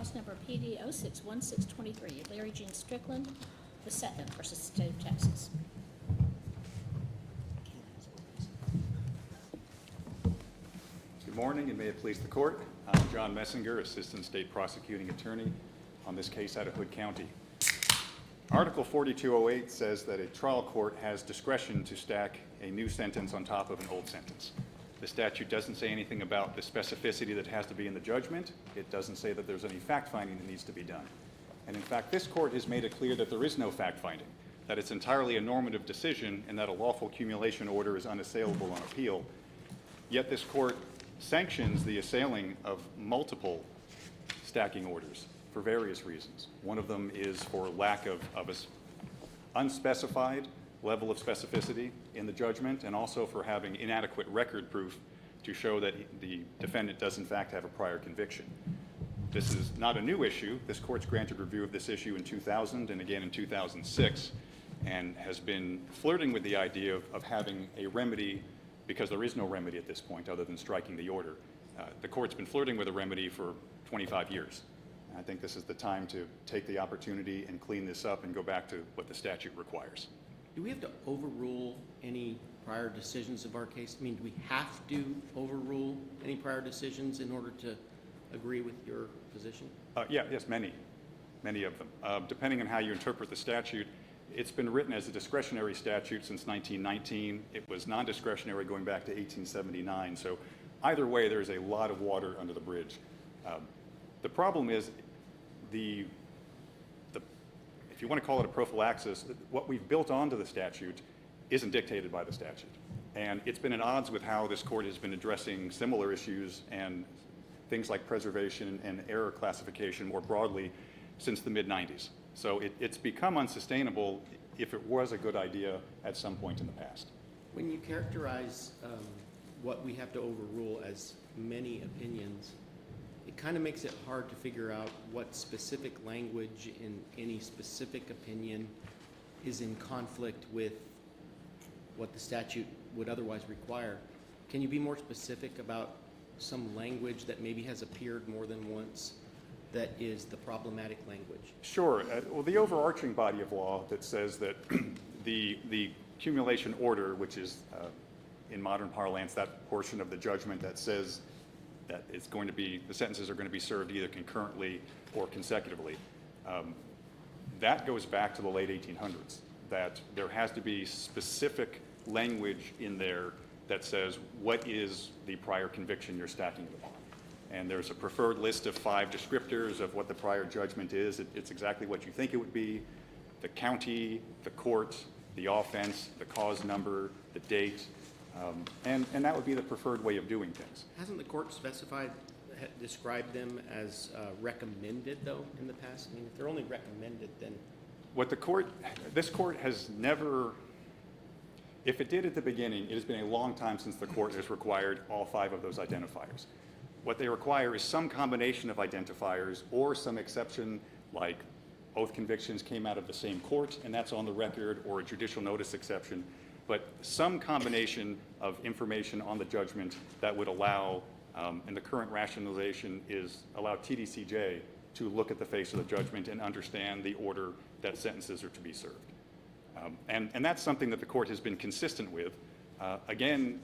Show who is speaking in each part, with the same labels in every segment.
Speaker 1: cause number PD-0616-23, Larry Gene Strickland II versus the State of Texas.
Speaker 2: Good morning, and may it please the court. I'm John Messinger, Assistant State Prosecuting Attorney on this case out of Hood County. Article 4208 says that a trial court has discretion to stack a new sentence on top of an old sentence. The statute doesn't say anything about the specificity that has to be in the judgment. It doesn't say that there's any fact-finding that needs to be done. And in fact, this court has made it clear that there is no fact-finding, that it's entirely a normative decision, and that a lawful accumulation order is unassailable on appeal. Yet this court sanctions the assailing of multiple stacking orders for various reasons. One of them is for lack of an unspecified level of specificity in the judgment, and also for having inadequate record proof to show that the defendant does in fact have a prior conviction. This is not a new issue. This court's granted review of this issue in 2000 and again in 2006, and has been flirting with the idea of having a remedy, because there is no remedy at this point other than striking the order. The court's been flirting with a remedy for 25 years. I think this is the time to take the opportunity and clean this up and go back to what the statute requires.
Speaker 3: Do we have to overrule any prior decisions of our case? I mean, do we have to overrule any prior decisions in order to agree with your position?
Speaker 2: Yes, many of them. Depending on how you interpret the statute, it's been written as a discretionary statute since 1919. It was non-discretionary going back to 1879. So either way, there's a lot of water under the bridge. The problem is if you want to call it a prophylaxis, what we've built onto the statute isn't dictated by the statute. And it's been at odds with how this court has been addressing similar issues and things like preservation and error classification more broadly since the mid-90s. So it's become unsustainable if it was a good idea at some point in the past.
Speaker 3: When you characterize what we have to overrule as many opinions, it kind of makes it hard to figure out what specific language in any specific opinion is in conflict with what the statute would otherwise require. Can you be more specific about some language that maybe has appeared more than once that is the problematic language?
Speaker 2: Sure. Well, the overarching body of law that says that the accumulation order, which is in modern parlance that portion of the judgment that says that it's going to be, the sentences are going to be served either concurrently or consecutively, that goes back to the late 1800s, that there has to be specific language in there that says what is the prior conviction you're stacking it upon. And there's a preferred list of 5 descriptors of what the prior judgment is. It's exactly what you think it would be: the county, the court, the offense, the cause number, the date, and that would be the preferred way of doing things.
Speaker 3: Hasn't the court described them as recommended, though, in the past? I mean, if they're only recommended, then...
Speaker 2: This court has never, if it did at the beginning, it has been a long time since the court has required all 5 of those identifiers. What they require is some combination of identifiers or some exception, like both convictions came out of the same court, and that's on the record, or a judicial notice exception, but some combination of information on the judgment that would allow, and the current rationalization is allow TDCJ to look at the face of the judgment and understand the order that sentences are to be served. And that's something that the court has been consistent with. Again,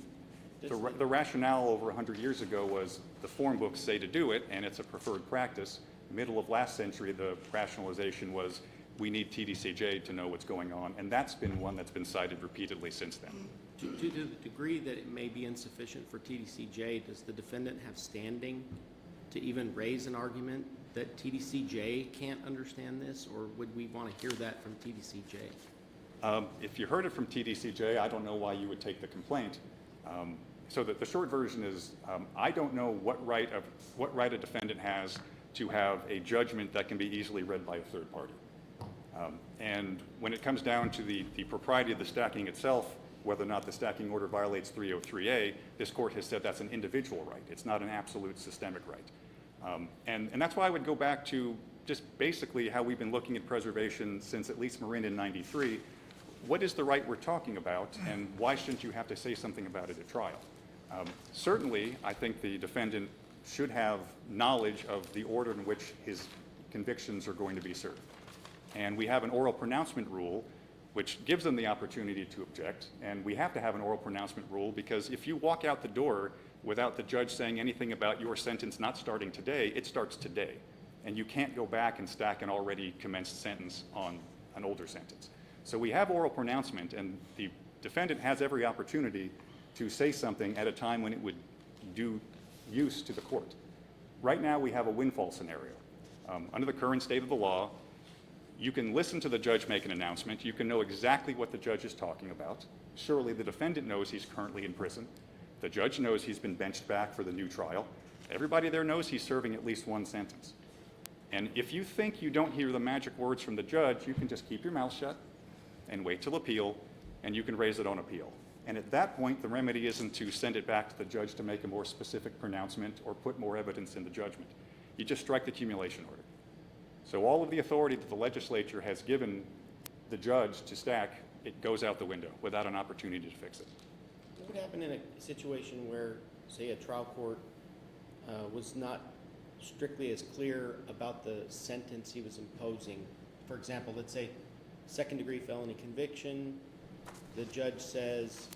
Speaker 2: the rationale over 100 years ago was the form books say to do it, and it's a preferred practice. Middle of last century, the rationalization was we need TDCJ to know what's going on, and that's been one that's been cited repeatedly since then.
Speaker 3: To the degree that it may be insufficient for TDCJ, does the defendant have standing to even raise an argument that TDCJ can't understand this, or would we want to hear that from TDCJ?
Speaker 2: If you heard it from TDCJ, I don't know why you would take the complaint. So the short version is, I don't know what right a defendant has to have a judgment that can be easily read by a third party. And when it comes down to the propriety of the stacking itself, whether or not the stacking order violates 303A, this court has said that's an individual right. It's not an absolute systemic right. And that's why I would go back to just basically how we've been looking at preservation since at least Marin in '93. What is the right we're talking about, and why shouldn't you have to say something about it at trial? Certainly, I think the defendant should have knowledge of the order in which his convictions are going to be served. And we have an oral pronouncement rule which gives them the opportunity to object, and we have to have an oral pronouncement rule because if you walk out the door without the judge saying anything about your sentence not starting today, it starts today. And you can't go back and stack an already commenced sentence on an older sentence. So we have oral pronouncement, and the defendant has every opportunity to say something at a time when it would do use to the court. Right now, we have a windfall scenario. Under the current state of the law, you can listen to the judge make an announcement. You can know exactly what the judge is talking about. Surely the defendant knows he's currently in prison. The judge knows he's been benched back for the new trial. Everybody there knows he's serving at least one sentence. And if you think you don't hear the magic words from the judge, you can just keep your mouth shut and wait till appeal, and you can raise it on appeal. And at that point, the remedy isn't to send it back to the judge to make a more specific pronouncement or put more evidence in the judgment. You just strike the accumulation order. So all of the authority that the legislature has given the judge to stack, it goes out the window without an opportunity to fix it.
Speaker 3: What would happen in a situation where, say, a trial court was not strictly as clear about the sentence he was imposing? For example, let's say second-degree felony conviction, the judge says,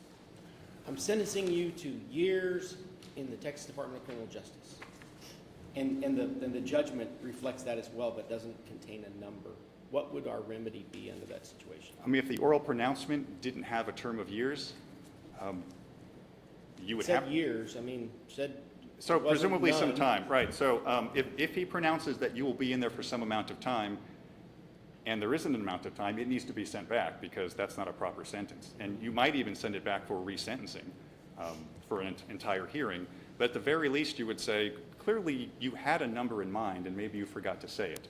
Speaker 3: I'm sentencing you to years in the Texas Department of Criminal Justice. And the judgment reflects that as well, but doesn't contain a number. What would our remedy be under that situation?
Speaker 2: I mean, if the oral pronouncement didn't have a term of years, you would have...
Speaker 3: Said years, I mean, said...
Speaker 2: So presumably some time, right. So if he pronounces that you will be in there for some amount of time, and there isn't an amount of time, it needs to be sent back because that's not a proper sentence. And you might even send it back for resentencing for an entire hearing. But at the very least, you would say, clearly you had a number in mind and maybe you forgot to say it.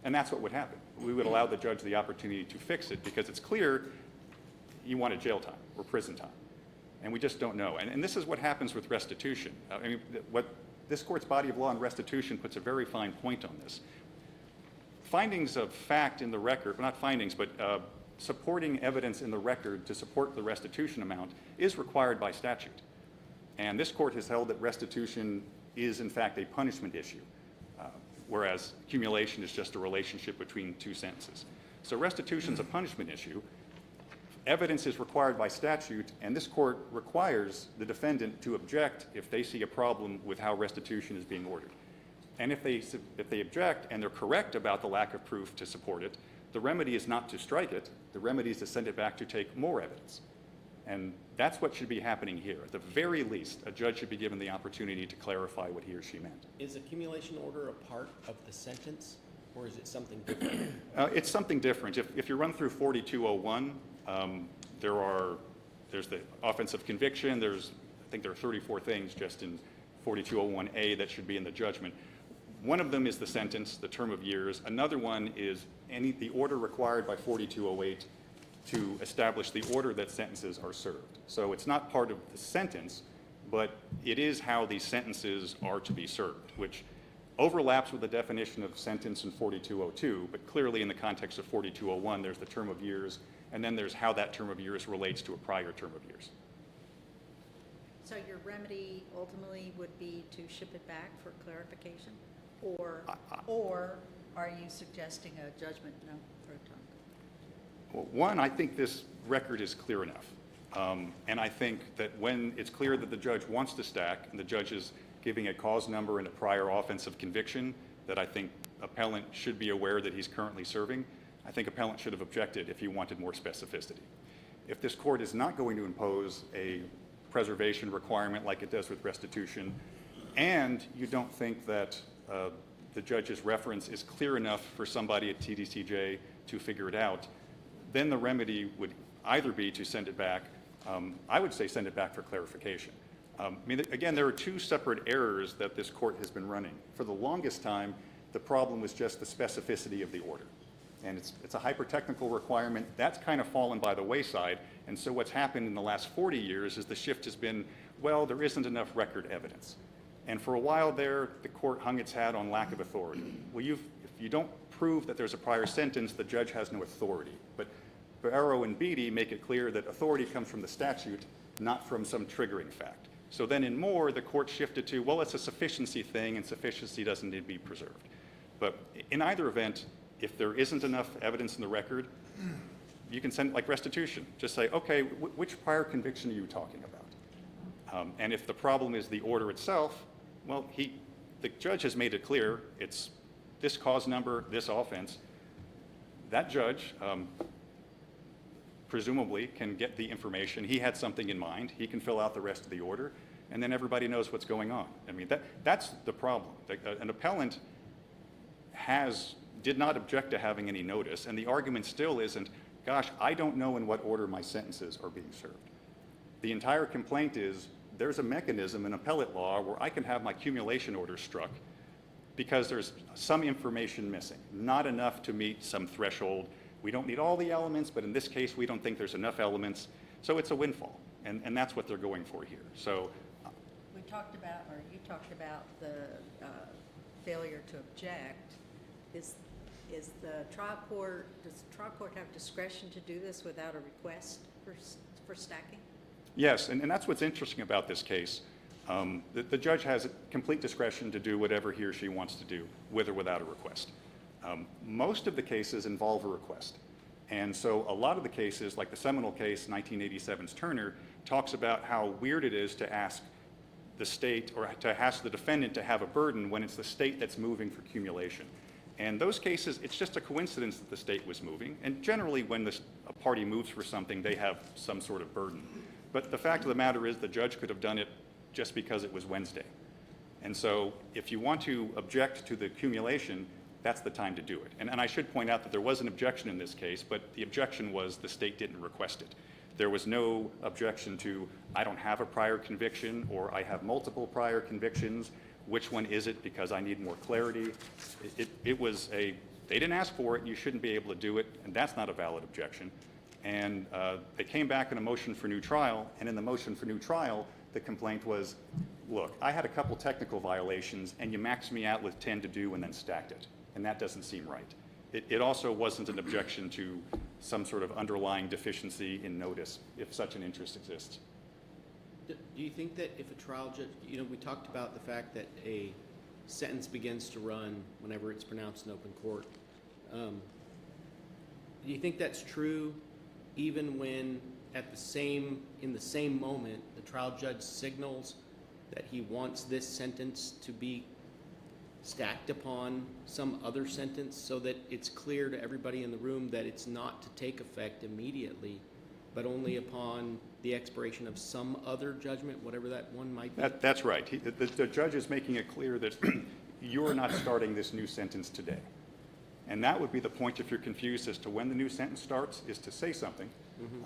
Speaker 2: And that's what would happen. We would allow the judge the opportunity to fix it because it's clear you wanted jail time or prison time. And we just don't know. And this is what happens with restitution. I mean, what this court's body of law on restitution puts a very fine point on this. Findings of fact in the record, well, not findings, but supporting evidence in the record to support the restitution amount is required by statute. And this court has held that restitution is, in fact, a punishment issue, whereas accumulation is just a relationship between two sentences. So restitution is a punishment issue. Evidence is required by statute, and this court requires the defendant to object if they see a problem with how restitution is being ordered. And if they object and they're correct about the lack of proof to support it, the remedy is not to strike it. The remedy is to send it back to take more evidence. And that's what should be happening here. At the very least, a judge should be given the opportunity to clarify what he or she meant.
Speaker 3: Is accumulation order a part of the sentence, or is it something different?
Speaker 2: It's something different. If you run through 4201, there's the offense of conviction. I think there are 34 things just in 4201A that should be in the judgment. One of them is the sentence, the term of years. Another one is the order required by 4208 to establish the order that sentences are served. So it's not part of the sentence, but it is how these sentences are to be served, which overlaps with the definition of sentence in 4202, but clearly in the context of 4201, there's the term of years, and then there's how that term of years relates to a prior term of years.
Speaker 4: So your remedy ultimately would be to ship it back for clarification? Or are you suggesting a judgment no pro tunc?
Speaker 2: Well, one, I think this record is clear enough. And I think that when it's clear that the judge wants to stack and the judge is giving a cause number and a prior offense of conviction that I think appellant should be aware that he's currently serving, I think appellant should have objected if he wanted more specificity. If this court is not going to impose a preservation requirement like it does with restitution, and you don't think that the judge's reference is clear enough for somebody at TDCJ to figure it out, then the remedy would either be to send it back. I would say send it back for clarification. I mean, again, there are two separate errors that this court has been running. For the longest time, the problem was just the specificity of the order. And it's a hyper-technical requirement. That's kind of fallen by the wayside. And so what's happened in the last 40 years is the shift has been, well, there isn't enough record evidence. And for a while there, the court hung its hat on lack of authority. Well, if you don't prove that there's a prior sentence, the judge has no authority. But Barrow and Beatty make it clear that authority comes from the statute, not from some triggering fact. So then in Moore, the court shifted to, well, it's a sufficiency thing, and sufficiency doesn't need to be preserved. But in either event, if there isn't enough evidence in the record, you can send like restitution. Just say, okay, which prior conviction are you talking about? And if the problem is the order itself, well, the judge has made it clear it's this cause number, this offense. That judge presumably can get the information. He had something in mind. He can fill out the rest of the order, and then everybody knows what's going on. I mean, that's the problem. An appellant did not object to having any notice, and the argument still isn't, gosh, I don't know in what order my sentences are being served. The entire complaint is, there's a mechanism in appellate law where I can have my cumulation order struck because there's some information missing, not enough to meet some threshold. We don't need all the elements, but in this case, we don't think there's enough elements, so it's a windfall, and that's what they're going for here. So
Speaker 4: We talked about, or you talked about the failure to object. Does the trial court have discretion to do this without a request for stacking?
Speaker 2: yes, and that's what's interesting about this case. The judge has complete discretion to do whatever he or she wants to do, with or without a request. Most of the cases involve a request. And so a lot of the cases, like the seminal case, 1987's Turner, talks about how weird it is to ask the state or to ask the defendant to have a burden when it's the state that's moving for cumulation. And those cases, it's just a coincidence that the state was moving. And generally, when a party moves for something, they have some sort of burden. But the fact of the matter is the judge could have done it just because it was Wednesday. And so if you want to object to the accumulation, that's the time to do it. And I should point out that there was an objection in this case, but the objection was the state didn't request it. There was no objection to, I don't have a prior conviction, or I have multiple prior convictions. Which one is it because I need more clarity? It was they didn't ask for it, and you shouldn't be able to do it, and that's not a valid objection. And they came back in a motion for new trial, and in the motion for new trial, the complaint was, look, I had a couple technical violations, and you maxed me out with 10 to do and then stacked it, and that doesn't seem right. It also wasn't an objection to some sort of underlying deficiency in notice, if such an interest exists.
Speaker 3: Do you think that if a trial judge, we talked about the fact that a sentence begins to run whenever it's pronounced in open court. Do you think that's true even when in the same moment, the trial judge signals that he wants this sentence to be stacked upon some other sentence so that it's clear to everybody in the room that it's not to take effect immediately, but only upon the expiration of some other judgment, whatever that one might be?
Speaker 2: That's right. The judge is making it clear that you're not starting this new sentence today. And that would be the point if you're confused as to when the new sentence starts, is to say something,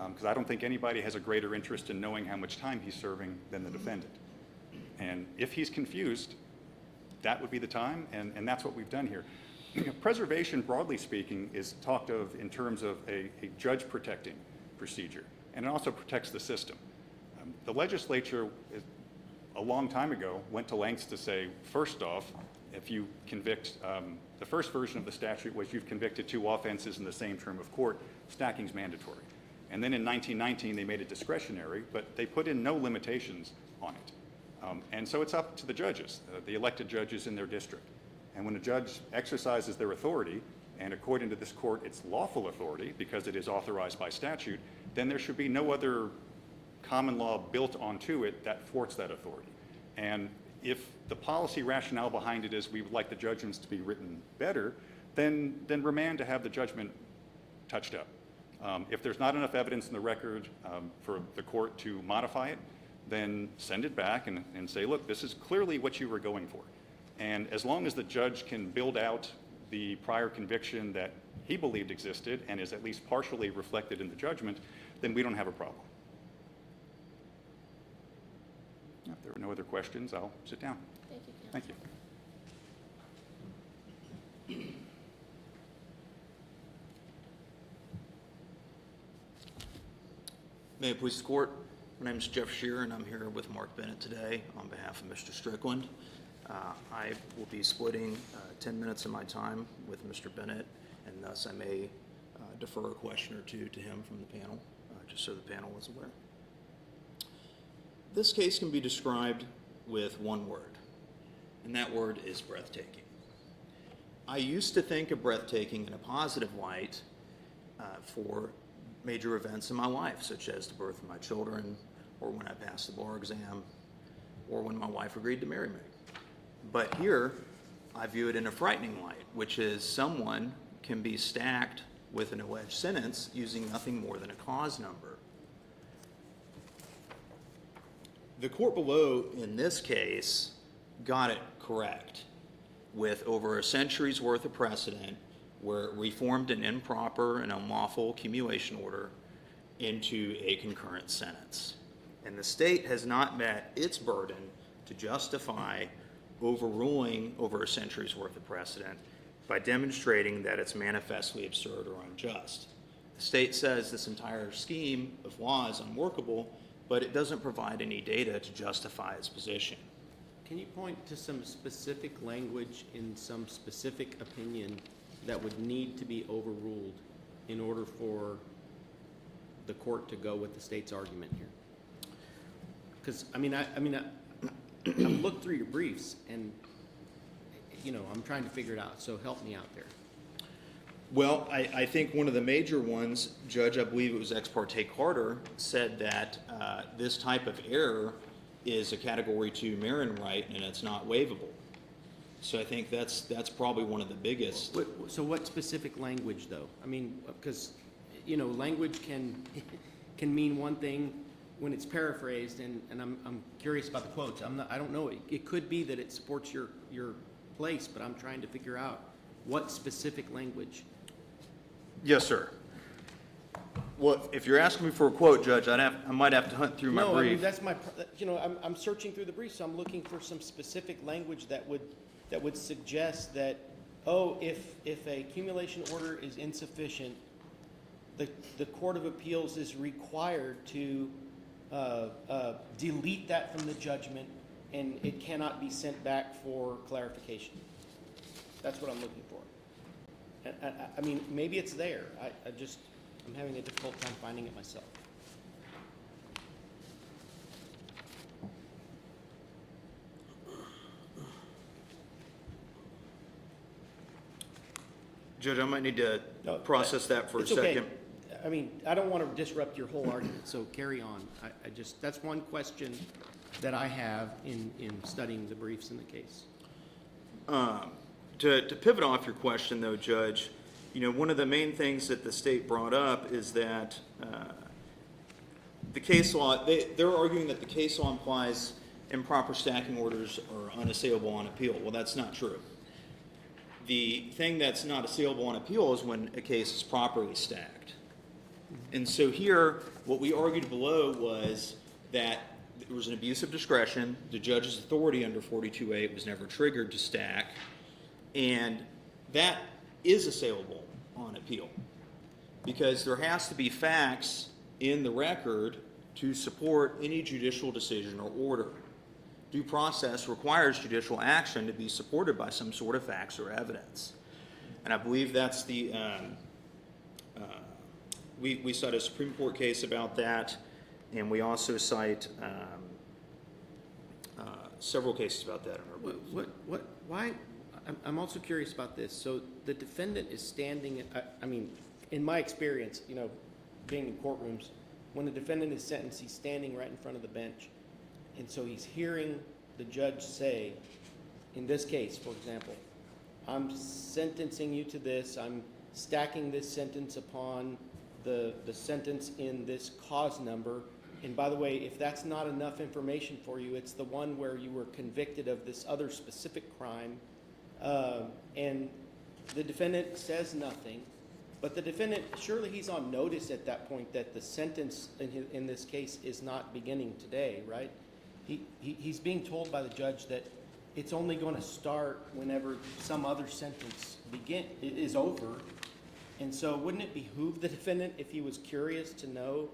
Speaker 2: because I don't think anybody has a greater interest in knowing how much time he's serving than the defendant. And if he's confused, that would be the time, and that's what we've done here. Preservation, broadly speaking, is talked of in terms of a judge protecting procedure, and it also protects the system. The legislature, a long time ago, went to lengths to say, first off, if you convict, the first version of the statute was you've convicted 2 offenses in the same term of court, stacking's mandatory. And then in 1919, they made it discretionary, but they put in no limitations on it. And so it's up to the judges, the elected judges in their district. And when a judge exercises their authority, and according to this court, it's lawful authority because it is authorized by statute, then there should be no other common law built onto it that thwarts that authority. And if the policy rationale behind it is we would like the judgments to be written better, then remand to have the judgment touched up. If there's not enough evidence in the record for the court to modify it, then send it back and say, look, this is clearly what you were going for. And as long as the judge can build out the prior conviction that he believed existed and is at least partially reflected in the judgment, then we don't have a problem. If there are no other questions, I'll sit down.
Speaker 1: Thank you, Counsel.
Speaker 2: Thank you.
Speaker 5: May it please the court, my name is Jeff Shearer, and I'm here with Mark Bennett today on behalf of Mr. Strickland. I will be splitting 10 minutes of my time with Mr. Bennett, and thus I may defer a question or two to him from the panel, just so the panel is aware. This case can be described with one word, and that word is breathtaking. I used to think of breathtaking in a positive light for major events in my life, such as the birth of my children, or when I passed the bar exam, or when my wife agreed to marry me. But here, I view it in a frightening light, which is someone can be stacked with an alleged sentence using nothing more than a cause number. The court below, in this case, got it correct with over a century's worth of precedent where it reformed an improper and unlawful accumulation order into a concurrent sentence. And the state has not met its burden to justify overruling over a century's worth of precedent by demonstrating that it's manifestly absurd or unjust. The state says this entire scheme of law is unworkable, but it doesn't provide any data to justify its position.
Speaker 3: Can you point to some specific language in some specific opinion that would need to be overruled in order for the court to go with the state's argument here? Because, I've looked through your briefs and, I'm trying to figure it out, so help me out there.
Speaker 5: Well, I think one of the major ones, Judge, I believe it was Ex parte Carter, said that this type of error is a Category 2 Marin right and it's not waivable. So I think that's probably one of the biggest.
Speaker 3: So what specific language, though? Because, language can mean one thing when it's paraphrased, and I'm curious about the quotes. I don't know. It could be that it supports your place, but I'm trying to figure out what specific language.
Speaker 5: Yes, sir. Well, if you're asking me for a quote, Judge, I might have to hunt through my brief.
Speaker 3: No, I mean, that's my, I'm searching through the brief, so I'm looking for some specific language that would suggest that, if a accumulation order is insufficient, the Court of Appeals is required to delete that from the judgment, and it cannot be sent back for clarification. That's what I'm looking for. And, maybe it's there. I'm having a difficult time finding it myself.
Speaker 5: Judge, I might need to process that for a second.
Speaker 3: Okay. I don't want to disrupt your whole argument, so carry on. That's one question that I have in studying the briefs in the case.
Speaker 5: To pivot off your question, though, Judge, one of the main things that the state brought up is that the case law, they're arguing that the case law implies improper stacking orders are unassailable on appeal. Well, that's not true. The thing that's not assailable on appeal is when a case is properly stacked. And so here, what we argued below was that there was an abuse of discretion. The judge's authority under 42A was never triggered to stack, and that is assailable on appeal because there has to be facts in the record to support any judicial decision or order. Due process requires judicial action to be supported by some sort of facts or evidence. And I believe that's the, we cite a Supreme Court case about that, and we also cite several cases about that in our brief.
Speaker 3: Why? I'm also curious about this. So the defendant is standing, in my experience, being in courtrooms, when the defendant is sentenced, he's standing right in front of the bench. And so he's hearing the judge say, in this case, for example, I'm sentencing you to this, I'm stacking this sentence upon the sentence in this cause number. And by the way, if that's not enough information for you, it's the one where you were convicted of this other specific crime. And the defendant says nothing. But the defendant, surely he's on notice at that point that the sentence in this case is not beginning today, right? He's being told by the judge that it's only going to start whenever some other sentence is over. And so wouldn't it behoove the defendant, if he was curious to know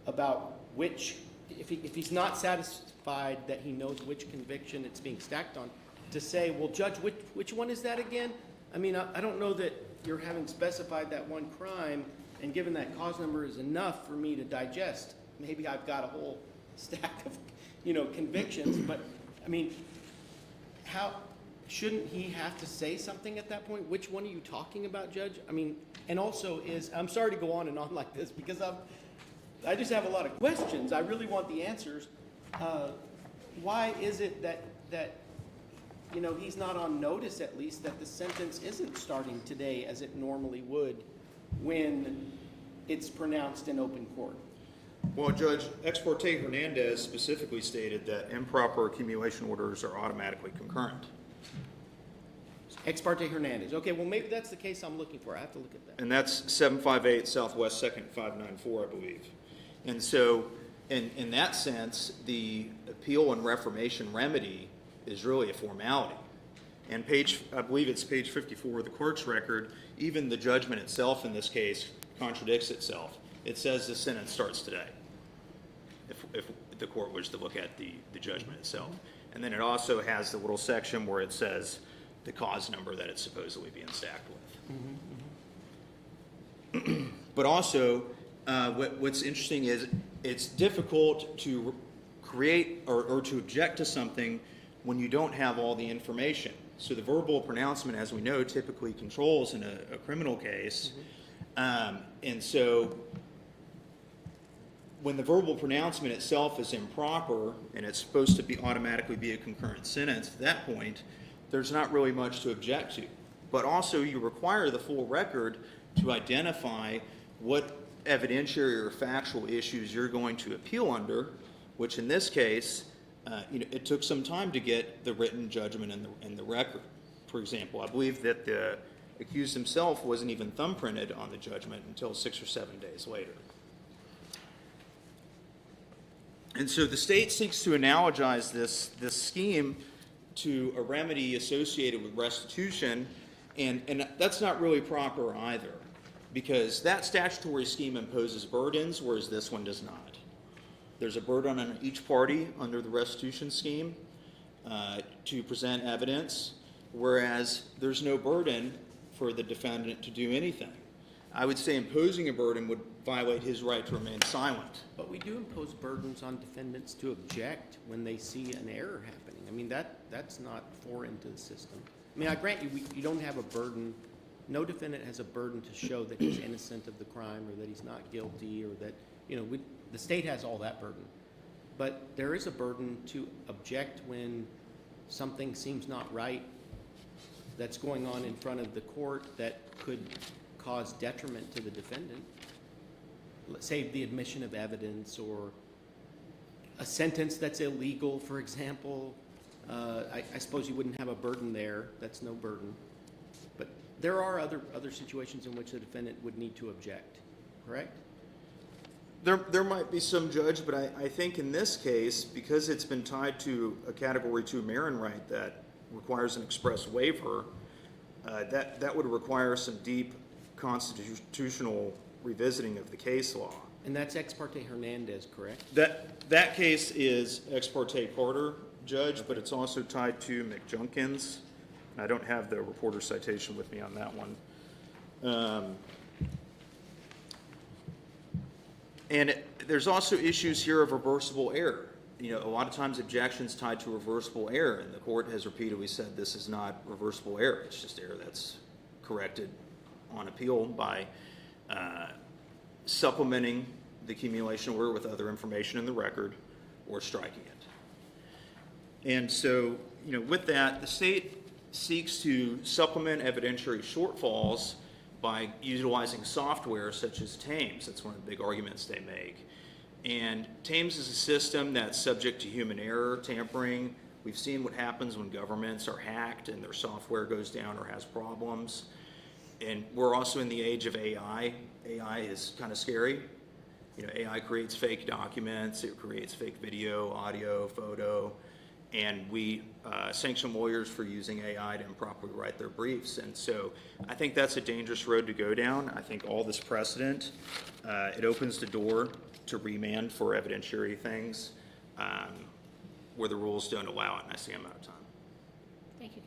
Speaker 3: about which, if he's not satisfied that he knows which conviction it's being stacked on, to say, well, Judge, which one is that again? I don't know that you're having specified that one crime, and given that cause number is enough for me to digest, maybe I've got a whole stack of convictions, but, I mean, how, shouldn't he have to say something at that point? Which one are you talking about, Judge? I mean, and also I'm sorry to go on and on like this, because I just have a lot of questions. I really want the answers. Why is it that he's not on notice, at least, that the sentence isn't starting today as it normally would when it's pronounced in open court?
Speaker 5: Well, Judge, Ex parte Hernandez specifically stated that improper accumulation orders are automatically concurrent.
Speaker 3: Ex parte Hernandez. Okay, well, maybe that's the case I'm looking for. I have to look at that.
Speaker 5: And that's 758 Southwest 2nd 594, I believe. And so, in that sense, the appeal and reformation remedy is really a formality. And I believe it's page 54 of the court's record, even the judgment itself in this case contradicts itself. It says the sentence starts today, if the court was to look at the judgment itself. And then it also has the little section where it says the cause number that it's supposedly being stacked with. But also, what's interesting is it's difficult to create or to object to something when you don't have all the information. So the verbal pronouncement, as we know, typically controls in a criminal case. And so when the verbal pronouncement itself is improper and it's supposed to automatically be a concurrent sentence, at that point, there's not really much to object to. But also you require the full record to identify what evidentiary or factual issues you're going to appeal under, which in this case, it took some time to get the written judgment in the record. For example, I believe that the accused himself wasn't even thumbprinted on the judgment until 6 or 7 days later. And so the state seeks to analogize this scheme to a remedy associated with restitution, and that's not really proper either, because that statutory scheme imposes burdens, whereas this one does not. There's a burden on each party under the restitution scheme to present evidence, whereas there's no burden for the defendant to do anything. I would say imposing a burden would violate his right to remain silent.
Speaker 3: But we do impose burdens on defendants to object when they see an error happening. I mean, that's not foreign to the system. I mean, I grant you, you don't have a burden. No defendant has a burden to show that he's innocent of the crime or that he's not guilty or that, the state has all that burden. But there is a burden to object when something seems not right that's going on in front of the court that could cause detriment to the defendant. Let's say the admission of evidence or a sentence that's illegal, for example. I suppose you wouldn't have a burden there. That's no burden. But there are other situations in which the defendant would need to object, correct?
Speaker 5: There might be some, Judge, but I think in this case, because it's been tied to a Category 2 Marin right that requires an express waiver, that would require some deep constitutional revisiting of the case law.
Speaker 3: And that's Ex parte Hernandez, correct?
Speaker 5: That case is Ex parte Carter, Judge, but it's also tied to McJunkins. I don't have the reporter citation with me on that one. And there's also issues here of reversible error. A lot of times objections tied to reversible error, and the court has repeatedly said this is not reversible error. It's just error that's corrected on appeal by supplementing the accumulation order with other information in the record or striking it. And so, with that, the state seeks to supplement evidentiary shortfalls by utilizing software such as TAMES. That's one of the big arguments they make. And TAMES is a system that's subject to human error, tampering. We've seen what happens when governments are hacked and their software goes down or has problems. And we're also in the age of AI. AI is kind of scary. AI creates fake documents, it creates fake video, audio, photo, and we sanction lawyers for using AI to improperly write their briefs. And so I think that's a dangerous road to go down. I think all this precedent, it opens the door to remand for evidentiary things where the rules don't allow it, and I see I'm out of time.
Speaker 1: Thank you, guys.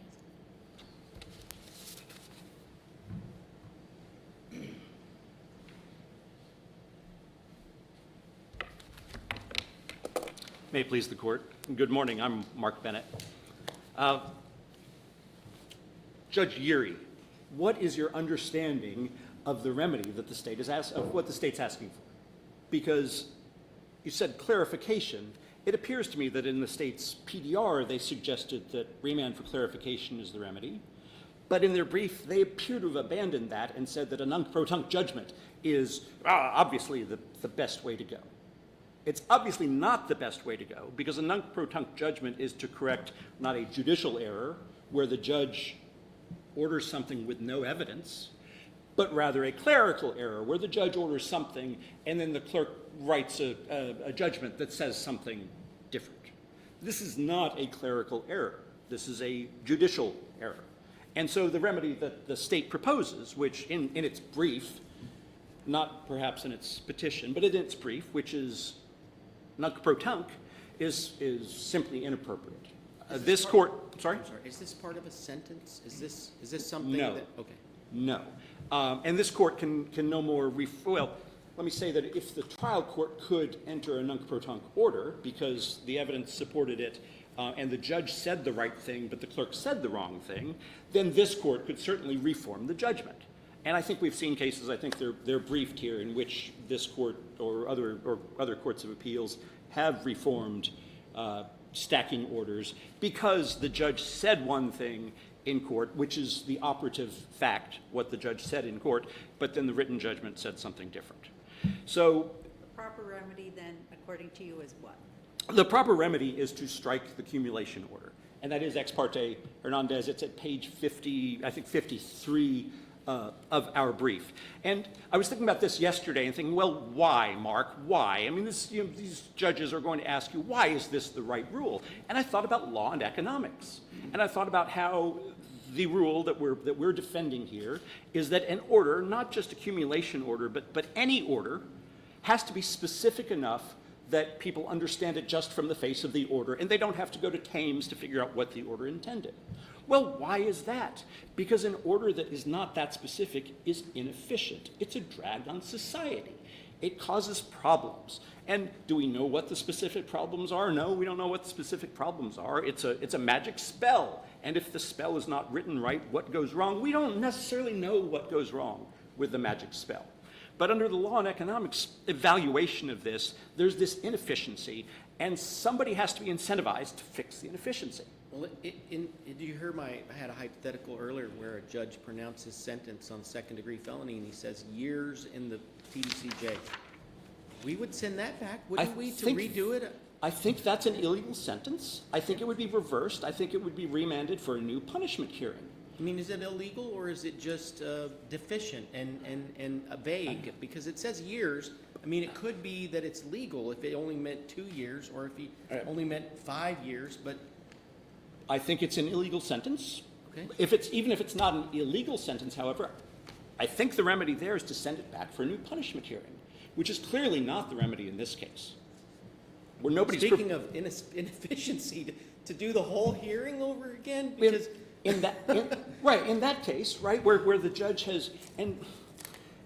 Speaker 6: May it please the court. Good morning. I'm Mark Bennett. Judge Shearer, what is your understanding of the remedy that the state is of what the state's asking for? Because you said clarification. It appears to me that in the state's PDR they suggested that remand for clarification is the remedy, but in their brief they appear to have abandoned that and said that a nunc-pro-tunc judgment is obviously the best way to go. It's obviously not the best way to go, because a nunc-pro-tunc judgment is to correct not a judicial error where the judge orders something with no evidence, but rather a clerical error where the judge orders something and then the clerk writes a judgment that says something different. This is not a clerical error. This is a judicial error. And so the remedy that the state proposes, which in its brief, not perhaps in its petition, but in its brief, which is nunc-pro-tunc, is simply inappropriate. This court, sorry?
Speaker 3: I'm sorry, is this part of a sentence? Is this something
Speaker 6: No.
Speaker 3: that, okay.
Speaker 6: No. And this court can no more, well, let me say that if the trial court could enter a nunc-pro-tunc order because the evidence supported it and the judge said the right thing but the clerk said the wrong thing, then this court could certainly reform the judgment. And I think we've seen cases, I think they're briefed here, in which this court or other courts of appeals have reformed stacking orders because the judge said one thing in court, which is the operative fact, what the judge said in court, but then the written judgment said something different. So
Speaker 4: The proper remedy then, according to you, is what?
Speaker 6: the proper remedy is to strike the cumulation order, and that is Ex parte Hernandez. It's at page 50, I think 53 of our brief. And I was thinking about this yesterday and thinking, well, why, Mark? Why? I mean, these judges are going to ask you, why is this the right rule? And I thought about law and economics, and I thought about how the rule that we're defending here is that an order, not just accumulation order, but any order, has to be specific enough that people understand it just from the face of the order, and they don't have to go to Thames to figure out what the order intended. Well, why is that? Because an order that is not that specific is inefficient. It's a drag on society. It causes problems. And do we know what the specific problems are? No, we don't know what the specific problems are. It's a magic spell. And if the spell is not written right, what goes wrong? We don't necessarily know what goes wrong with the magic spell. But under the law and economics evaluation of this, there's this inefficiency, and somebody has to be incentivized to fix the inefficiency.
Speaker 3: Well, did you hear I had a hypothetical earlier where a judge pronounced his sentence on second-degree felony and he says years in the TDCJ. We would send that back, wouldn't we, to redo it?
Speaker 6: I think that's an illegal sentence. I think it would be reversed. I think it would be remanded for a new punishment hearing.
Speaker 3: I mean, is it illegal or is it just deficient and vague? Because it says years. I mean, it could be that it's legal if it only meant 2 years or if he only meant 5 years, but...
Speaker 6: I think it's an illegal sentence.
Speaker 3: Okay.
Speaker 6: Even if it's not an illegal sentence, however, I think the remedy there is to send it back for a new punishment hearing, which is clearly not the remedy in this case. Where nobody's
Speaker 3: Speaking of inefficiency, to do the whole hearing over again? Because
Speaker 6: in that case, right, where the judge has, and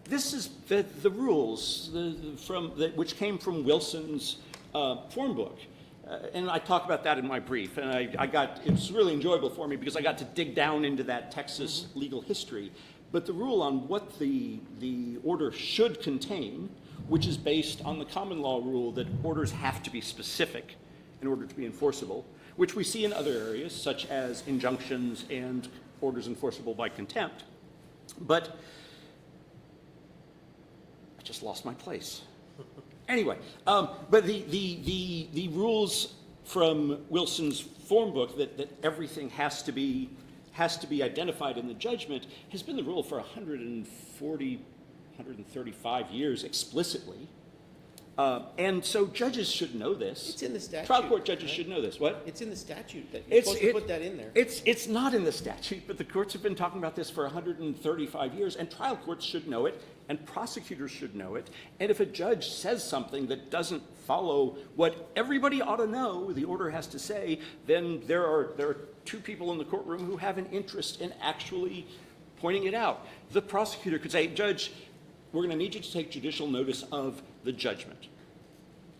Speaker 6: this is the rules which came from Wilson's form book. And I talk about that in my brief, and it's really enjoyable for me because I got to dig down into that Texas legal history. But the rule on what the order should contain, which is based on the common law rule that orders have to be specific in order to be enforceable, which we see in other areas, such as injunctions and orders enforceable by contempt. But I just lost my place. Anyway, but the rules from Wilson's form book that everything has to be identified in the judgment has been the rule for 135 years explicitly. And so judges should know this.
Speaker 3: it's in the statute.
Speaker 6: Trial court judges should know this. What?
Speaker 3: It's in the statute that you're supposed to put that in there.
Speaker 6: It's not in the statute, but the courts have been talking about this for 135 years, and trial courts should know it, and prosecutors should know it. And if a judge says something that doesn't follow what everybody ought to know the order has to say, then there are two people in the courtroom who have an interest in actually pointing it out. The prosecutor could say, Judge, we're going to need you to take judicial notice of the judgment.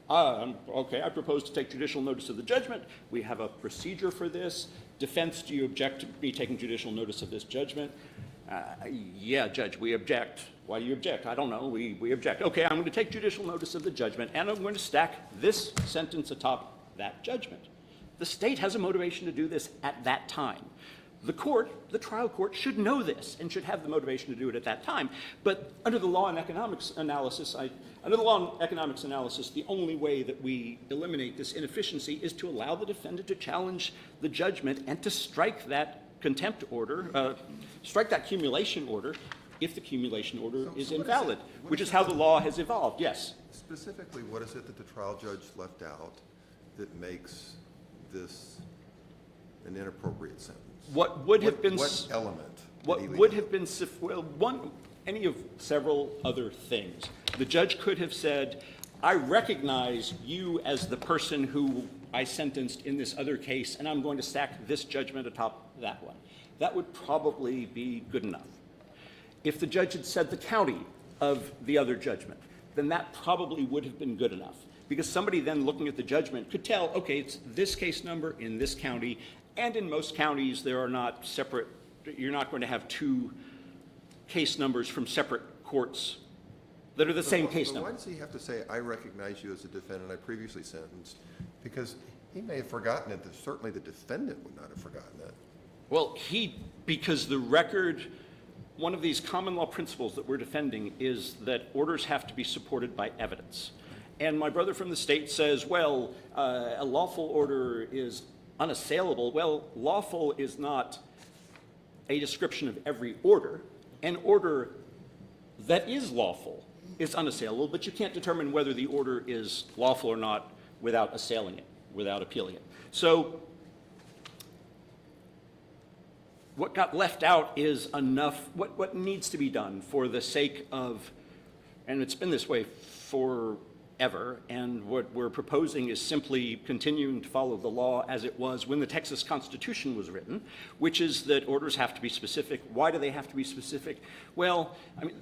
Speaker 6: Okay, I propose to take judicial notice of the judgment. We have a procedure for this. Defense, do you object to me taking judicial notice of this judgment? Yeah, Judge, we object. Why do you object? I don't know. We object. Okay, I'm going to take judicial notice of the judgment, and I'm going to stack this sentence atop that judgment. The state has a motivation to do this at that time. The trial court, should know this and should have the motivation to do it at that time. But under the law and economics analysis, the only way that we eliminate this inefficiency is to allow the defendant to challenge the judgment and to strike that contempt order, strike that cumulation order if the cumulation order is invalid, which is how the law has evolved. Yes?
Speaker 7: Specifically, what is it that the trial judge left out that makes this an inappropriate sentence?
Speaker 6: What would have been
Speaker 7: what element?
Speaker 6: What
Speaker 7: did he
Speaker 6: would
Speaker 7: leave
Speaker 6: have been any of several other things. The judge could have said, I recognize you as the person who I sentenced in this other case, and I'm going to stack this judgment atop that one. That would probably be good enough. If the judge had said the county of the other judgment, then that probably would have been good enough, because somebody then looking at the judgment could tell, okay, it's this case number in this county, and in most counties there are not separate, you're not going to have two case numbers from separate courts that are the same case number.
Speaker 7: Why does he have to say, I recognize you as a defendant I previously sentenced? Because he may have forgotten it, but certainly the defendant would not have forgotten it.
Speaker 6: Well, because the record, one of these common law principles that we're defending is that orders have to be supported by evidence. And my brother from the state says, well, a lawful order is unassailable. Well, lawful is not a description of every order. An order that is lawful is unassailable, but you can't determine whether the order is lawful or not without assailing it, without appealing it. So what got left out is enough, what needs to be done for the sake of, and it's been this way forever, and what we're proposing is simply continuing to follow the law as it was when the Texas Constitution was written, which is that orders have to be specific. Why do they have to be specific? Well, I mean,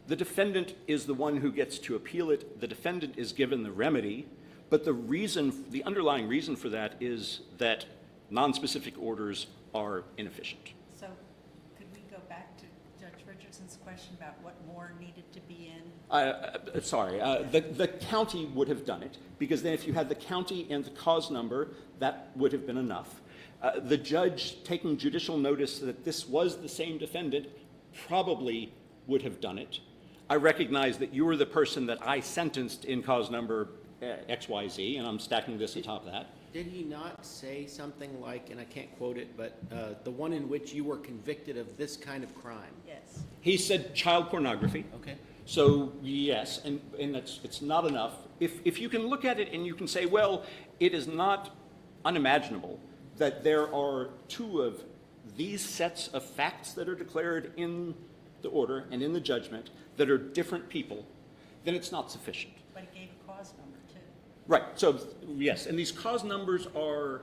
Speaker 6: the defendant is the one who gets to appeal it. The defendant is given the remedy, but the underlying reason for that is that nonspecific orders are inefficient.
Speaker 4: So could we go back to Judge Richardson's question about what more needed to be in?
Speaker 6: The county would have done it, because then if you had the county and the cause number, that would have been enough. The judge taking judicial notice that this was the same defendant probably would have done it. I recognize that you were the person that I sentenced in cause number XYZ, and I'm stacking this atop that.
Speaker 3: Did he not say something like, and I can't quote it, but the one in which you were convicted of this kind of crime?
Speaker 4: Yes.
Speaker 6: He said child pornography.
Speaker 3: Okay.
Speaker 6: So yes, and it's not enough. If you can look at it and you can say, well, it is not unimaginable that there are two of these sets of facts that are declared in the order and in the judgment that are different people, then it's not sufficient.
Speaker 4: But he gave a cause number too.
Speaker 6: Right, so yes, and these cause numbers are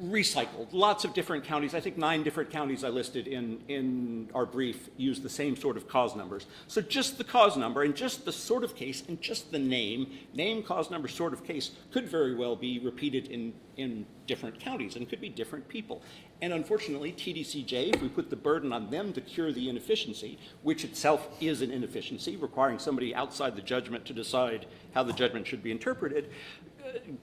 Speaker 6: recycled. Lots of different counties, I think 9 different counties I listed in our brief use the same sort of cause numbers. So just the cause number and just the sort of case and just the name, cause number, sort of case could very well be repeated in different counties and could be different people. And unfortunately, TDCJ, if we put the burden on them to cure the inefficiency, which itself is an inefficiency, requiring somebody outside the judgment to decide how the judgment should be interpreted,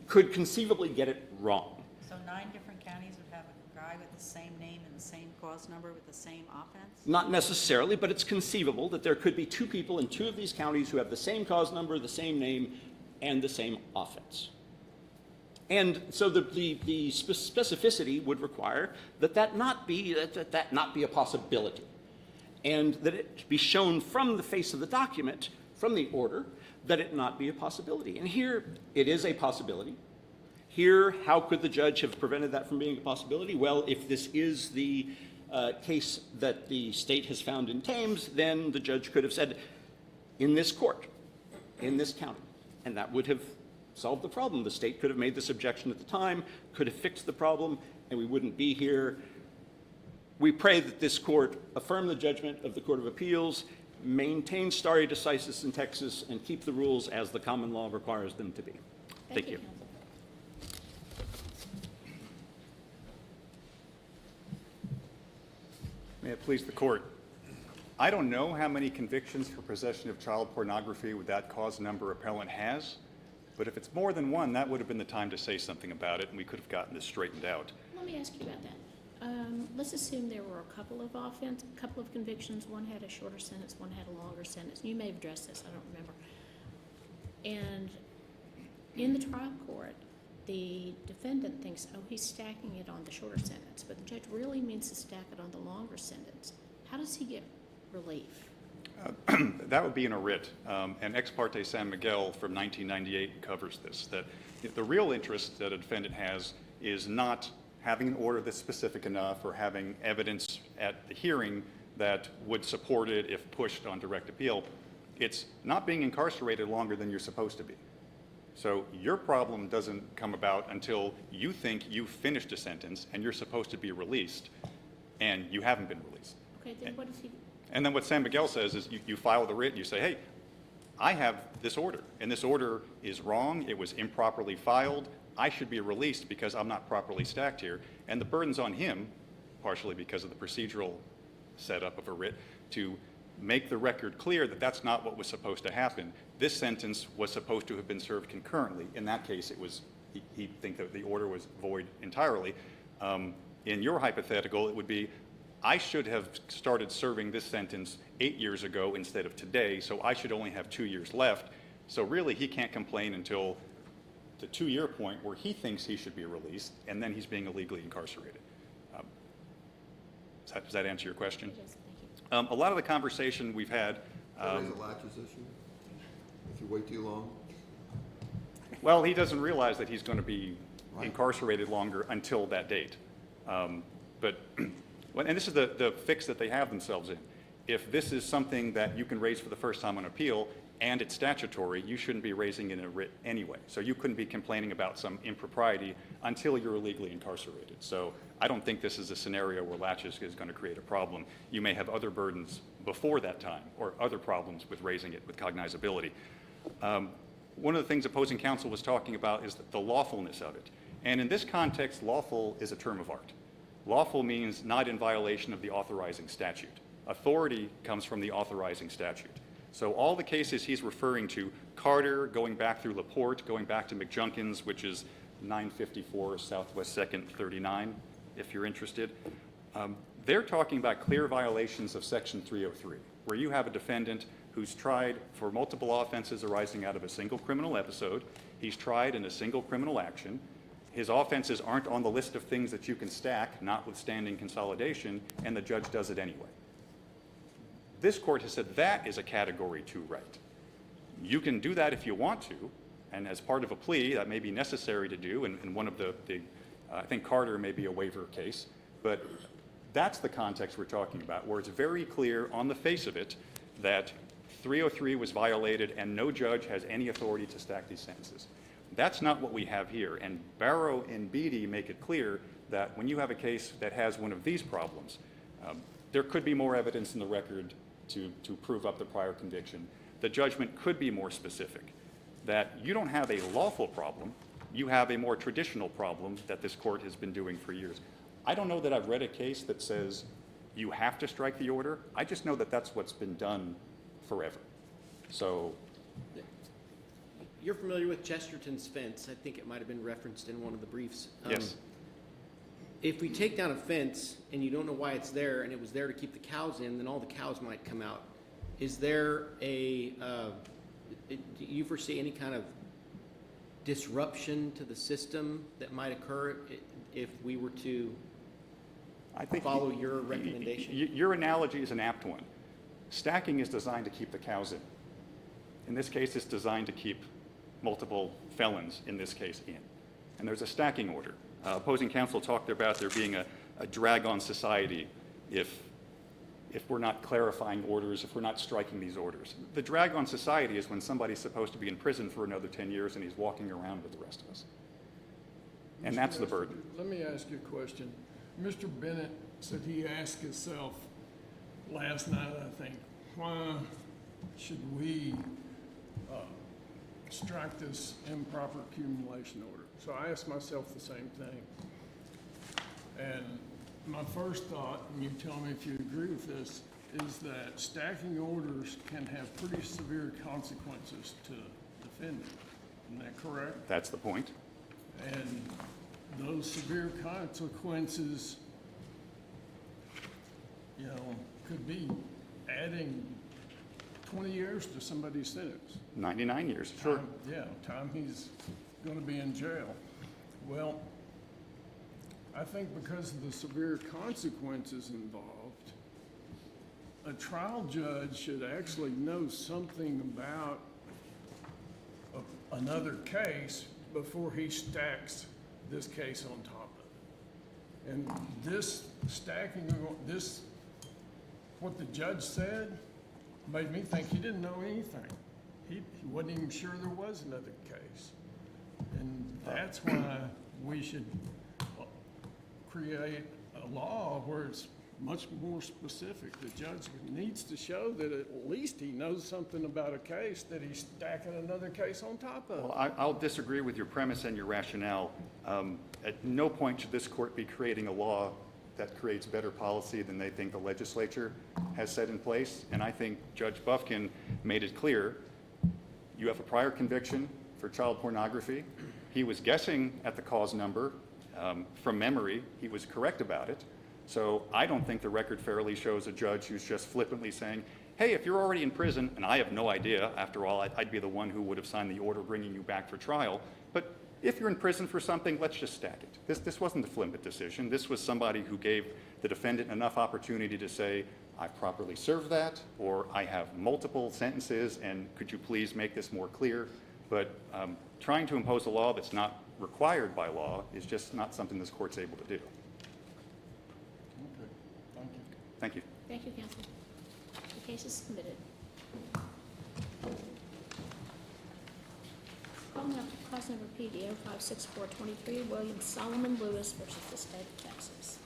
Speaker 6: could conceivably get it wrong.
Speaker 4: So 9 different counties would have a guy with the same name and the same cause number with the same offense?
Speaker 6: Not necessarily, but it's conceivable that there could be 2 people in 2 of these counties who have the same cause number, the same name, and the same offense. And so the specificity would require that not be a possibility, and that it be shown from the face of the document, from the order, that it not be a possibility. And here, it is a possibility. Here, how could the judge have prevented that from being a possibility? Well, if this is the case that the state has found in Thames, then the judge could have said, in this court, in this county, and that would have solved the problem. The state could have made this objection at the time, could have fixed the problem, and we wouldn't be here. We pray that this court affirm the judgment of the Court of Appeals maintain stare decisis in Texas and keep the rules as the common law requires them to be. Thank you.
Speaker 1: counsel.
Speaker 2: May it please the court. I don't know how many convictions for possession of child pornography with that cause number appellant has, but if it's more than one, that would have been the time to say something about it, and we could have gotten this straightened out.
Speaker 1: Let me ask you about that. Let's assume there were a couple of convictions. One had a shorter sentence, one had a longer sentence. You may have addressed this, I don't remember. And in the trial court, the defendant thinks, oh, he's stacking it on the shorter sentence, but the judge really means to stack it on the longer sentence. How does he get relief?
Speaker 2: That would be in a writ. And Ex parte San Miguel from 1998 covers this, that the real interest that a defendant has is not having an order that's specific enough or having evidence at the hearing that would support it if pushed on direct appeal. It's not being incarcerated longer than you're supposed to be. So your problem doesn't come about until you think you've finished a sentence and you're supposed to be released, and you haven't been released.
Speaker 1: Okay, then what does he do?
Speaker 2: And then what San Miguel says is you file the writ and you say, hey, I have this order, and this order is wrong, it was improperly filed, I should be released because I'm not properly stacked here. And the burden's on him, partially because of the procedural setup of a writ, to make the record clear that that's not what was supposed to happen. This sentence was supposed to have been served concurrently. In that case, it was, he'd think that the order was void entirely. In your hypothetical, it would be, I should have started serving this sentence 8 years ago instead of today, so I should only have 2 years left. So really, he can't complain until the 2-year point where he thinks he should be released, and then he's being illegally incarcerated. Does that answer your question?
Speaker 1: Yes, thank you.
Speaker 2: A lot of the conversation we've had,
Speaker 7: That is a latches issue, if you wait too long.
Speaker 2: well, he doesn't realize that he's going to be
Speaker 7: Right.
Speaker 2: incarcerated longer until that date. But, and this is the fix that they have themselves in. If this is something that you can raise for the first time on appeal and it's statutory, you shouldn't be raising it in a writ anyway. So you couldn't be complaining about some impropriety until you're illegally incarcerated. So I don't think this is a scenario where latches is going to create a problem. You may have other burdens before that time or other problems with raising it with cognizability. One of the things opposing counsel was talking about is the lawfulness of it. And in this context, lawful is a term of art. Lawful means not in violation of the authorizing statute. Authority comes from the authorizing statute. So all the cases he's referring to, Carter, going back through LaPorte, going back to McJunkins, which is 954 Southwest 2nd 39, if you're interested, they're talking about clear violations of Section 303, where you have a defendant who's tried for multiple offenses arising out of a single criminal episode. He's tried in a single criminal action. His offenses aren't on the list of things that you can stack, notwithstanding consolidation, and the judge does it anyway. This court has said that is a Category 2 right. You can do that if you want to, and as part of a plea, that may be necessary to do, and one of the I think Carter may be a waiver case, but that's the context we're talking about, where it's very clear on the face of it that 303 was violated and no judge has any authority to stack these sentences. That's not what we have here, and Barrow and Beattie make it clear that when you have a case that has one of these problems, there could be more evidence in the record to prove up the prior conviction. The judgment could be more specific, that you don't have a lawful problem, you have a more traditional problem that this court has been doing for years. I don't know that I've read a case that says you have to strike the order. I just know that that's what's been done forever. So,
Speaker 3: You're familiar with Chesterton's fence. I think it might have been referenced in one of the briefs.
Speaker 2: yes.
Speaker 3: If we take down a fence and you don't know why it's there and it was there to keep the cows in, then all the cows might come out. Is there do you foresee any kind of disruption to the system that might occur if we were to
Speaker 2: I think
Speaker 3: follow your recommendation?
Speaker 2: Your analogy is an apt one. Stacking is designed to keep the cows in. In this case, it's designed to keep multiple felons, in this case, in. And there's a stacking order. Opposing counsel talked about there being a drag on society if we're not clarifying orders, if we're not striking these orders. The drag on society is when somebody's supposed to be in prison for another 10 years and he's walking around with the rest of us. And that's the burden.
Speaker 8: Let me ask you a question. Mr. Bennett said he asked himself last night, I think, why should we strike this improper accumulation order? So I asked myself the same thing. And my first thought, and you tell me if you agree with this, is that stacking orders can have pretty severe consequences to defendant. Isn't that correct?
Speaker 2: That's the point.
Speaker 8: And those severe consequences, you know, could be adding 20 years to somebody's sentence.
Speaker 2: 99 years, sure.
Speaker 8: Time he's gonna be in jail. Well, I think because of the severe consequences involved, a trial judge should actually know something about another case before he stacks this case on top of it. And this stacking, what the judge said, made me think he didn't know anything. He wasn't even sure there was another case. And that's why we should create a law where it's much more specific. The judge needs to show that at least he knows something about a case that he's stacking another case on top of.
Speaker 2: Well, I'll disagree with your premise and your rationale. At no point should this court be creating a law that creates better policy than they think the legislature has set in place. And I think Judge Bufkin made it clear, you have a prior conviction for child pornography. He was guessing at the cause number from memory. He was correct about it. So I don't think the record fairly shows a judge who's just flippantly saying, hey, if you're already in prison, and I have no idea, after all, I'd be the one who would have signed the order bringing you back for trial, but if you're in prison for something, let's just stack it. This wasn't a flippant decision. This was somebody who gave the defendant enough opportunity to say, I've properly served that, or I have multiple sentences, and could you please make this more clear? But trying to impose a law that's not required by law is just not something this court's able to do.
Speaker 8: Okay, thank you.
Speaker 2: Thank you.
Speaker 1: Thank you, counsel. The case is submitted. Calling up cause number PD-0616-23, William Solomon Lewis versus the state of Texas.